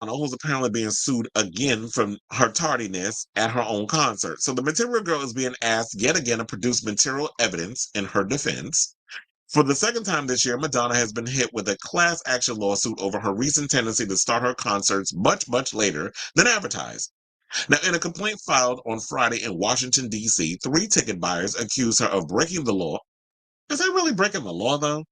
who's apparently being sued again from her tardiness at her own concert. So the Material Girl is being asked yet again to produce material evidence in her defense. For the second time this year, Madonna has been hit with a class action lawsuit over her recent tendency to start her concerts much, much later than advertised. Now, in a complaint filed on Friday in Washington, D.C., 3 ticket buyers accused her of breaking the law. Is that really breaking the law, though?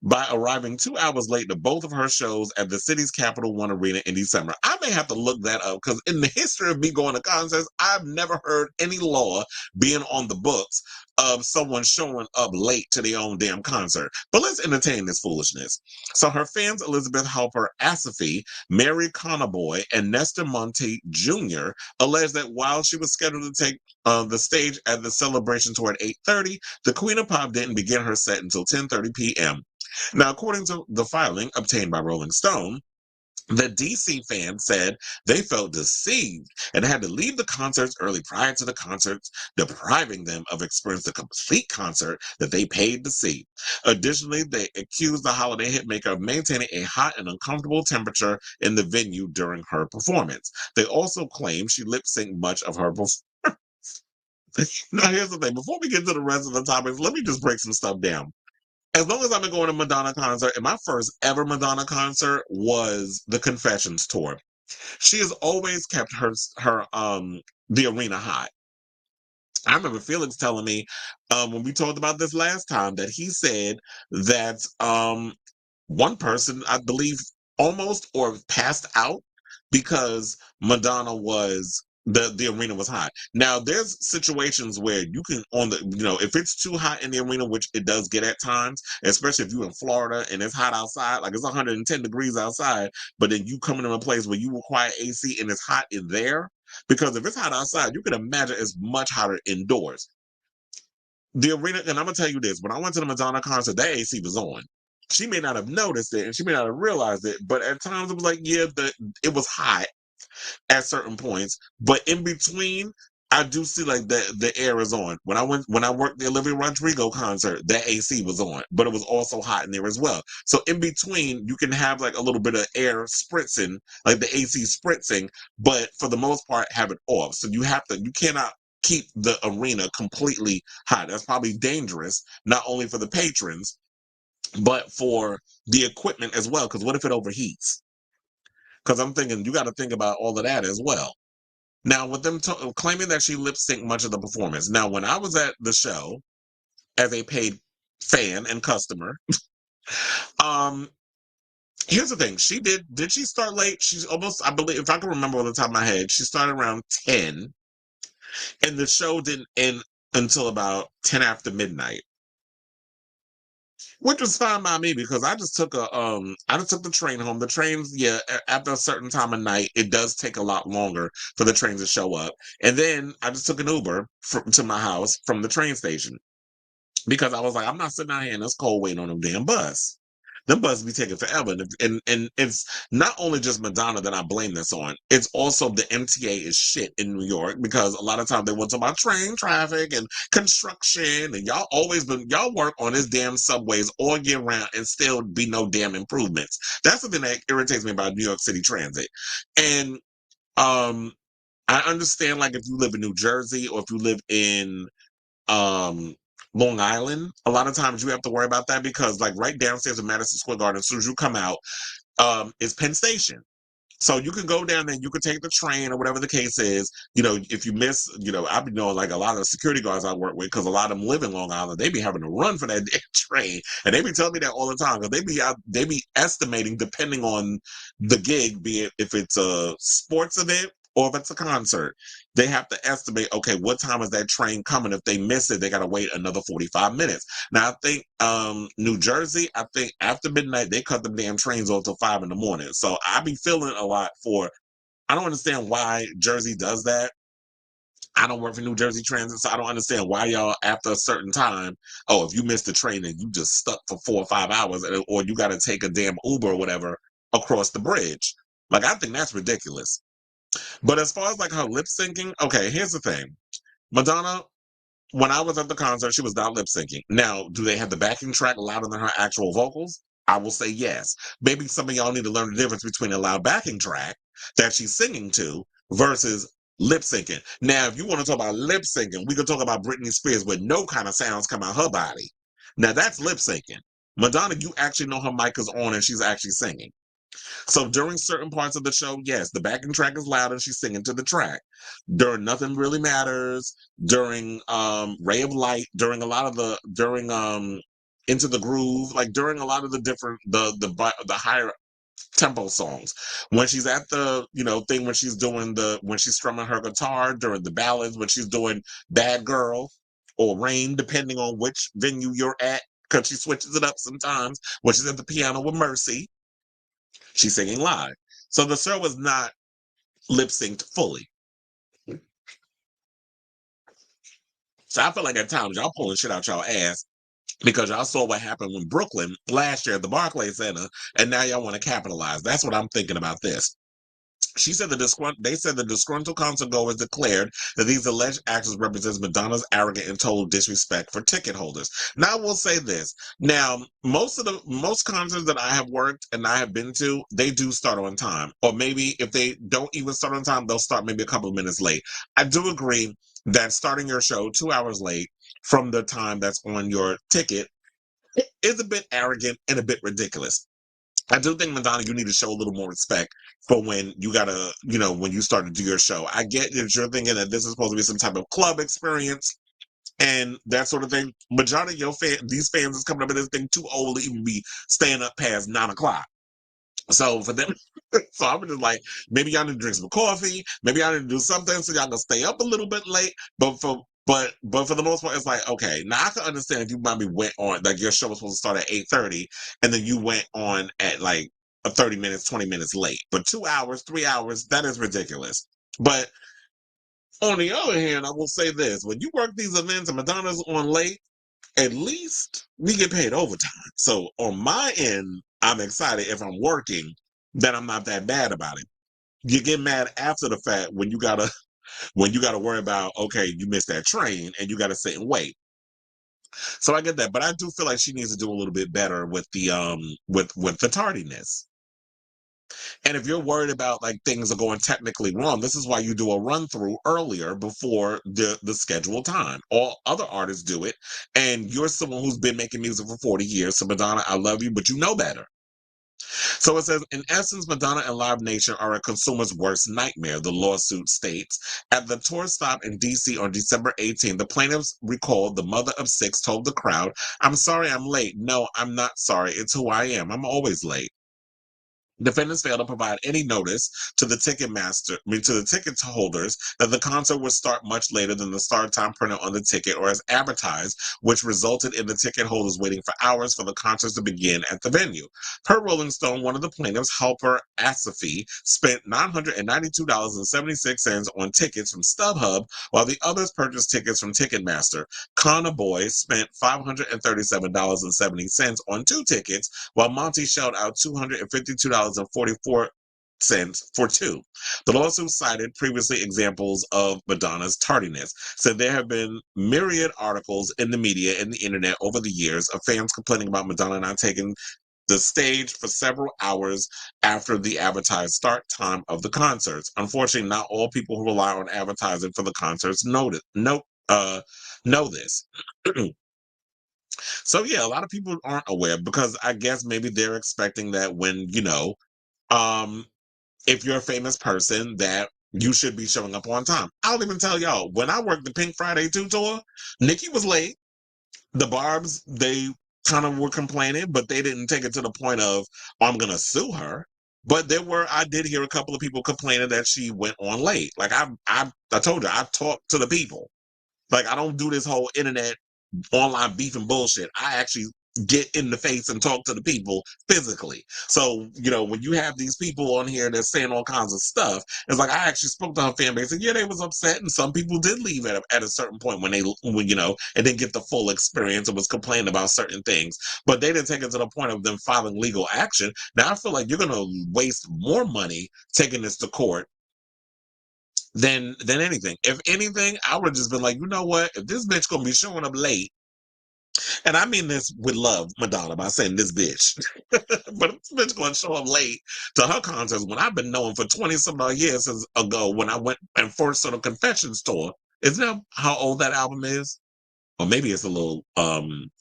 By arriving 2 hours late to both of her shows at the city's Capital One Arena in December. I may have to look that up because in the history of me going to concerts, I've never heard any law being on the books of someone showing up late to their own damn concert. But let's entertain this foolishness. So her fans, Elizabeth Halper Asafi, Mary Conaboy, and Nestor Monte Jr. alleged that while she was scheduled to take the stage at the celebration tour at 8:30, the Queen of Pop didn't begin her set until 10:30 p.m. Now, according to the filing obtained by Rolling Stone, the DC fans said they felt deceived and had to leave the concerts early prior to the concerts, depriving them of experiencing the complete concert that they paid to see. Additionally, they accused the holiday hitmaker of maintaining a hot and uncomfortable temperature in the venue during her performance. They also claim she lip-synced much of her performance. Now, here's the thing. Before we get to the rest of the topics, let me just break some stuff down. As long as I've been going to Madonna concert, and my first ever Madonna concert was the Confessions tour. She has always kept the arena hot. I remember Felix telling me when we talked about this last time that he said that one person, I believe, almost or passed out because Madonna was the arena was hot. Now there's situations where you can if it's too hot in the arena, which it does get at times, especially if you're in Florida and it's hot outside, like it's 110 degrees outside, but then you come into a place where you require AC and it's hot in there. Because if it's hot outside, you can imagine it's much hotter indoors. The arena, and I'm gonna tell you this: when I went to the Madonna concert, that AC was on. She may not have noticed it, and she may not have realized it, but at times it was like, yeah, it was hot at certain points, but in between, I do see like the air is on. When I worked the Olivia Rodrigo concert, that AC was on, but it was also hot in there as well. So in between, you can have like a little bit of air spritzing, like the AC spritzing, but for the most part, have it off. So you cannot keep the arena completely hot. That's probably dangerous, not only for the patrons, but for the equipment as well. Because what if it overheats? Because I'm thinking you got to think about all of that as well. Now, with them claiming that she lip synced much of the performance. Now, when I was at the show as a paid fan and customer, um, here's the thing: did she start late? She's almost, I believe, if I can remember on the top of my head, she started around 10, and the show didn't end until about 10 after midnight. Which was fine by me because I just took the train home. The trains, yeah, after a certain time of night, it does take a lot longer for the trains to show up. And then I just took an Uber to my house from the train station because I was like, I'm not sitting out here in this cold waiting on a damn bus. Them buses be taking forever. And it's not only just Madonna that I blame this on. It's also the MTA is shit in New York because a lot of times they want to talk about train traffic and construction and y'all work on this damn subways all year round and still be no damn improvements. That's the thing that irritates me about New York City Transit. And um I understand like if you live in New Jersey or if you live in um Long Island, a lot of times you have to worry about that because like right downstairs in Madison Square Garden, as soon as you come out, is Penn Station. So you can go down there, you can take the train or whatever the case is. If you miss, I've been knowing like a lot of the security guards I work with, because a lot of them live in Long Island, they be having to run for that damn train. And they be telling me that all the time because they be estimating depending on the gig, be it if it's a sports event or if it's a concert. They have to estimate, okay, what time is that train coming? If they miss it, they got to wait another 45 minutes. Now, I think New Jersey, I think after midnight, they cut the damn trains off till 5 in the morning. So I be feeling a lot I don't understand why Jersey does that. I don't work for New Jersey Transit, so I don't understand why y'all, after a certain time, if you missed the train and you just stuck for 4 or 5 hours, or you got to take a damn Uber or whatever across the bridge. Like, I think that's ridiculous. But as far as like her lip syncing, okay, here's the thing. Madonna, when I was at the concert, she was not lip syncing. Now, do they have the backing track louder than her actual vocals? I will say yes. Maybe some of y'all need to learn the difference between a loud backing track that she's singing to versus lip syncing. Now, if you want to talk about lip syncing, we can talk about Britney Spears with no kind of sounds come out her body. Now, that's lip syncing. Madonna, you actually know her mic is on and she's actually singing. So during certain parts of the show, yes, the backing track is loud and she's singing to the track. During Nothing Really Matters, during Ray of Light, during a lot of the Into the Groove, like during a lot of the different the higher tempo songs. When she's at the, thing when she's doing when she's strumming her guitar during the ballads, when she's doing Bad Girl or Rain, depending on which venue you're at, because she switches it up sometimes. When she's at the piano with Mercy, she's singing live. So the show was not lip synced fully. So I feel like at times y'all pulling shit out y'all ass because y'all saw what happened when Brooklyn last year at the Barclays Center, and now y'all want to capitalize. That's what I'm thinking about this. She said they said the disgruntled concert goers declared that these alleged actions represents Madonna's arrogant and total disrespect for ticket holders. Now, I will say this. Now, most concerts that I have worked and I have been to, they do start on time. Or maybe if they don't even start on time, they'll start maybe a couple of minutes late. I do agree that starting your show 2 hours late from the time that's on your ticket is a bit arrogant and a bit ridiculous. I do think, Madonna, you need to show a little more respect for when you gotta, when you start to do your show. I get that you're thinking that this is supposed to be some type of club experience and that sort of thing. Majority of these fans is coming up in this thing too old to even be staying up past 9 o'clock. So for them, so I'm just like, maybe y'all need to drink some coffee. Maybe y'all need to do something so y'all can stay up a little bit late. But for the most part, it's like, okay, now I can understand if you maybe went on, like your show was supposed to start at 8:30, and then you went on at like a 30 minutes, 20 minutes late. But 2 hours, 3 hours, that is ridiculous. But on the other hand, I will say this: when you work these events and Madonna's on late, at least we get paid overtime. So on my end, I'm excited if I'm working, that I'm not that bad about it. You get mad after the fact when you gotta worry about, okay, you missed that train and you gotta sit and wait. So I get that, but I do feel like she needs to do a little bit better with the with the tardiness. And if you're worried about like things are going technically wrong, this is why you do a run through earlier before the scheduled time. All other artists do it, and you're someone who's been making music for 40 years. So Madonna, I love you, but you know better. So it says, in essence, Madonna and Live Nation are a consumer's worst nightmare, the lawsuit states. At the tour stop in D.C. on December 18th, the plaintiffs recalled the mother of six told the crowd, "I'm sorry I'm late. No, I'm not sorry. It's who I am. I'm always late." Defendants failed to provide any notice to the to the ticket holders that the concert would start much later than the start time printed on the ticket or as advertised, which resulted in the ticket holders waiting for hours for the concert to begin at the venue. Per Rolling Stone, one of the plaintiffs, Halper Asafi, spent $992.76 on tickets from StubHub, while the others purchased tickets from Ticketmaster. Connor Boy spent $537.70 on two tickets, while Monty shelled out $252.44 for two. The lawsuit cited previously examples of Madonna's tardiness, said there have been myriad articles in the media and the internet over the years of fans complaining about Madonna not taking the stage for several hours after the advertised start time of the concerts. Unfortunately, not all people who rely on advertising for the concerts know this. So yeah, a lot of people aren't aware because I guess maybe they're expecting that when, um, if you're a famous person that you should be showing up on time. I'll even tell y'all, when I worked the Pink Friday 2 tour, Nikki was late. The Barbs, they kind of were complaining, but they didn't take it to the point of, oh, I'm gonna sue her. But I did hear a couple of people complaining that she went on late. Like I told you, I talk to the people. Like I don't do this whole internet online beef and bullshit. I actually get in the face and talk to the people physically. So, when you have these people on here that's saying all kinds of stuff, it's like I actually spoke to her fan base and yeah, they was upset and some people did leave at a certain point when and didn't get the full experience and was complaining about certain things. But they didn't take it to the point of them filing legal action. Now I feel like you're gonna waste more money taking this to court than anything. If anything, I would have just been like, you know what? If this bitch gonna be showing up late, And I mean this with love, Madonna, by saying this bitch. But this bitch gonna show up late to her concerts when I've been knowing for 20 some odd years ago when I went and first saw the Confessions tour. Isn't that how old that album is? Or maybe it's a little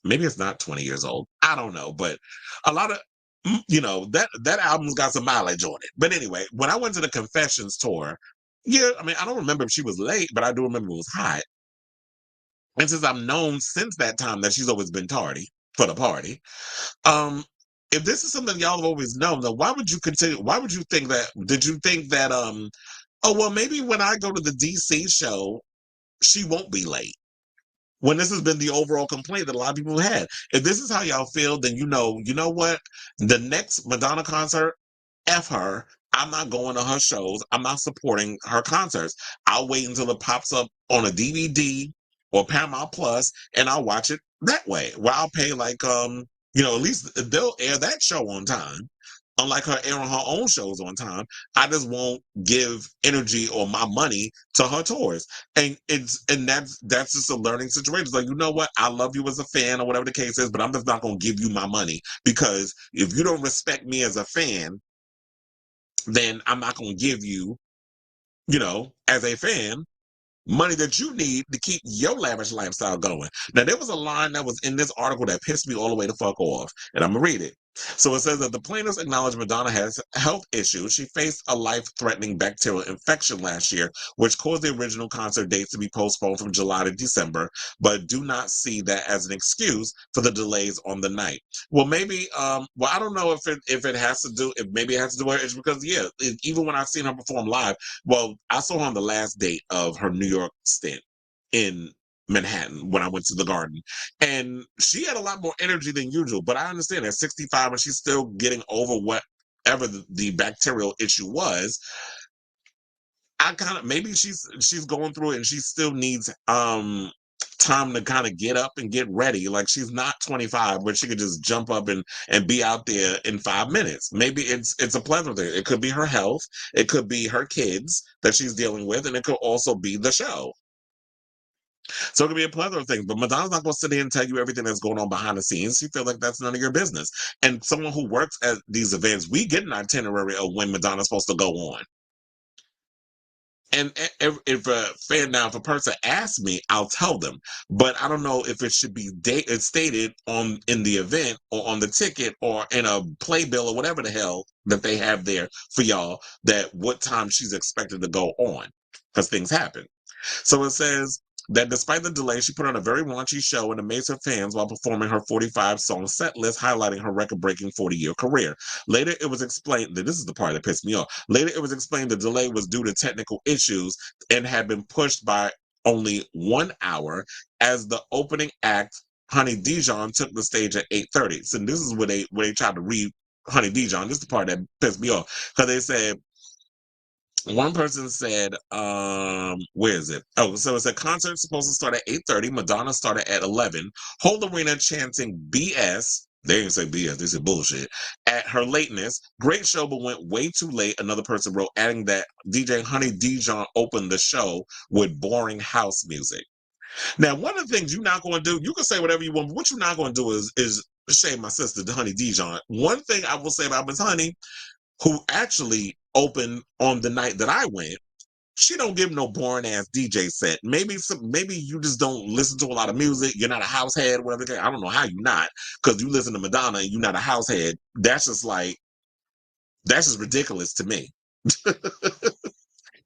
maybe it's not 20 years old. I don't know, but a lot of that album's got some mileage on it. But anyway, when I went to the Confessions tour, yeah, I mean, I don't remember if she was late, but I do remember it was hot. And since I've known since that time that she's always been tardy for the party, um, if this is something y'all have always known, then why would you continue? Why would you think that? Did you think that? Oh well, maybe when I go to the DC show, she won't be late. When this has been the overall complaint that a lot of people had. If this is how y'all feel, then you know what? The next Madonna concert, F her. I'm not going to her shows. I'm not supporting her concerts. I'll wait until it pops up on a DVD or Paramount Plus and I'll watch it that way. Where I'll pay like at least they'll air that show on time. Unlike her airing her own shows on time, I just won't give energy or my money to her tours. And that's just a learning situation. It's like, you know what? I love you as a fan or whatever the case is, but I'm just not gonna give you my money because if you don't respect me as a fan, then I'm not gonna give you, as a fan, money that you need to keep your lavish lifestyle going. Now, there was a line that was in this article that pissed me all the way the fuck off, and I'm gonna read it. So it says that the plaintiffs acknowledged Madonna has health issues. She faced a life-threatening bacterial infection last year, which caused the original concert dates to be postponed from July to December, but do not see that as an excuse for the delays on the night. Well, maybe, I don't know if it has to do, if maybe it has to do with it, because yeah, even when I've seen her perform live, well, I saw her on the last date of her New York stint in Manhattan when I went to the Garden. And she had a lot more energy than usual. But I understand at 65 and she's still getting over whatever the bacterial issue was. I kind of maybe she's going through it and she still needs time to kind of get up and get ready. Like she's not 25 where she could just jump up and be out there in 5 minutes. Maybe it's a pleasant thing. It could be her health, it could be her kids that she's dealing with, and it could also be the show. So it could be a plethora of things. But Madonna's not gonna sit here and tell you everything that's going on behind the scenes. She feels like that's none of your business. And someone who works at these events, we get an itinerary of when Madonna's supposed to go on. And if a fan now, if a person asks me, I'll tell them. But I don't know if it should be stated on in the event or on the ticket or in a playbill or whatever the hell that they have there for y'all that what time she's expected to go on because things happen. So it says that despite the delay, she put on a very raunchy show and amazed her fans while performing her 45-song set list, highlighting her record-breaking 40-year career. Later, it was explained that this is the part that pissed me off. Later, it was explained the delay was due to technical issues and had been pushed by only 1 hour as the opening act, Honey Dijon, took the stage at 8:30. So this is where they tried to read Honey Dijon. This is the part that pissed me off because they said one person said, where is it? Oh, so it's a concert supposed to start at 8:30. Madonna started at 11. Whole arena chanting BS. They didn't say BS, they said bullshit. At her lateness, great show, but went way too late. Another person wrote, adding that DJ Honey Dijon opened the show with boring house music. Now, one of the things you're not going to do, you can say whatever you want, but what you're not going to do is shame my sister, Honey Dijon. One thing I will say about Miss Honey, who actually opened on the night that I went, she don't give no boring ass DJ set. Maybe you just don't listen to a lot of music. You're not a house head, whatever. I don't know how you not, because you listen to Madonna and you're not a house head. That's just ridiculous to me.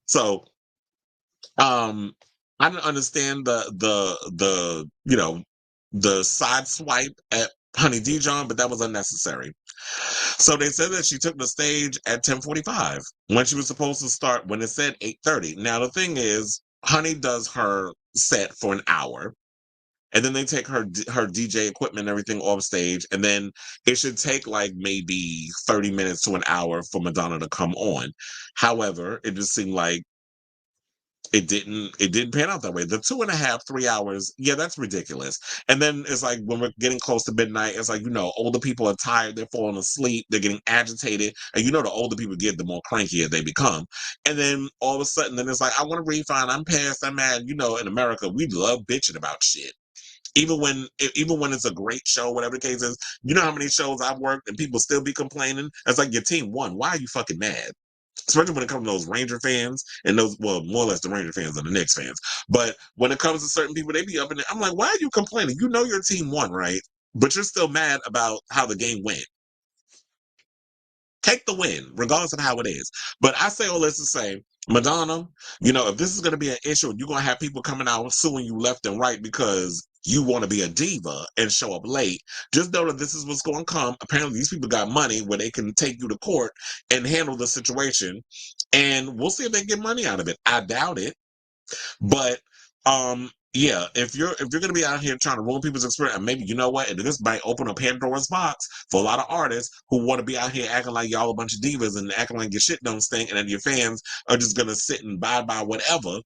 So I didn't understand the side swipe at Honey Dijon, but that was unnecessary. So they said that she took the stage at 10:45 when she was supposed to start when it said 8:30. Now the thing is, Honey does her set for an hour, and then they take her DJ equipment and everything off stage, and then it should take like maybe 30 minutes to an hour for Madonna to come on. However, it just seemed like it didn't pan out that way. The 2.5, 3 hours, yeah, that's ridiculous. And then it's like when we're getting close to midnight, it's like, older people are tired, they're falling asleep, they're getting agitated. And the older people get, the more crankier they become. And then all of a sudden, then it's like, I want a refund, I'm pissed, I'm mad. In America, we love bitching about shit. Even when it's a great show, whatever the case is, you know how many shows I've worked and people still be complaining. It's like your team won. Why are you fucking mad? Especially when it comes to those Ranger fans and those, well, more or less the Ranger fans and the Knicks fans. But when it comes to certain people, they be up in there. I'm like, why are you complaining? You know your team won, right? But you're still mad about how the game went. Take the win, regardless of how it is. But I say all this to say, Madonna, if this is going to be an issue, you're going to have people coming out suing you left and right because you want to be a diva and show up late. Just know that this is what's going to come. Apparently, these people got money where they can take you to court and handle the situation. And we'll see if they get money out of it. I doubt it. But yeah, if you're gonna be out here trying to ruin people's experience, and maybe you know what, and this might open a Pandora's box for a lot of artists who want to be out here acting like y'all a bunch of divas and acting like your shit don't stink, and then your fans are just gonna sit and buy by whatever.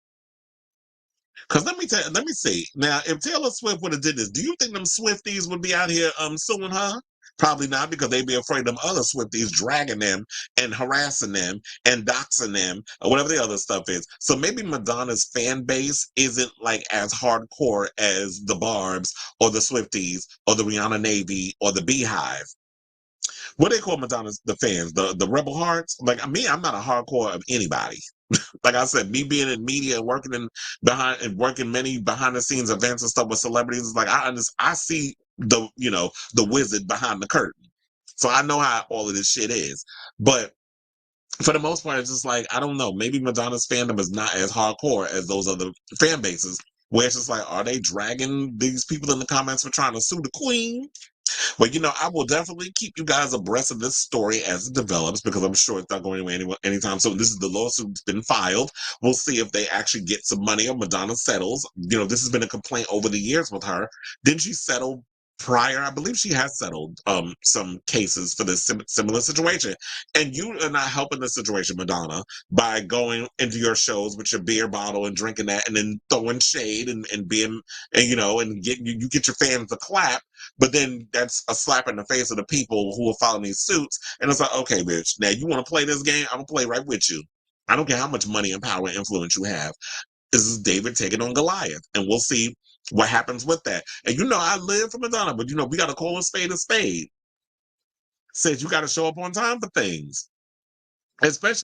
Because let me see. Now, if Taylor Swift would have did this, do you think them Swifties would be out here suing her? Probably not, because they'd be afraid them other Swifties dragging them and harassing them and doxing them or whatever the other stuff is. So maybe Madonna's fan base isn't like as hardcore as the Barbs or the Swifties or the Rihanna Navy or the Beehive. What do they call Madonna's the fans? The Rebel Hearts? Like me, I'm not a hardcore of anybody. Like I said, me being in media and working many behind the scenes events and stuff with celebrities, is like I see the wizard behind the curtain. So I know how all of this shit is. But for the most part, it's just like, I don't know, maybe Madonna's fandom is not as hardcore as those other fan bases. Where it's just like, are they dragging these people in the comments for trying to sue the queen? But I will definitely keep you guys abreast of this story as it develops, because I'm sure it's not going anywhere anytime soon. This is the lawsuit's been filed. We'll see if they actually get some money or Madonna settles. This has been a complaint over the years with her. Didn't she settle prior? I believe she has settled some cases for this similar situation. And you are not helping the situation, Madonna, by going into your shows with your beer bottle and drinking that and then throwing shade and being and you get your fans to clap. But then that's a slap in the face of the people who are filing these suits. And it's like, okay, bitch, now you want to play this game? I'm going to play right with you. I don't care how much money and power and influence you have. This is David taking on Goliath. And we'll see what happens with that. And I live for Madonna, but we got to call a spade a spade. Says you got to show up on time for things. Especially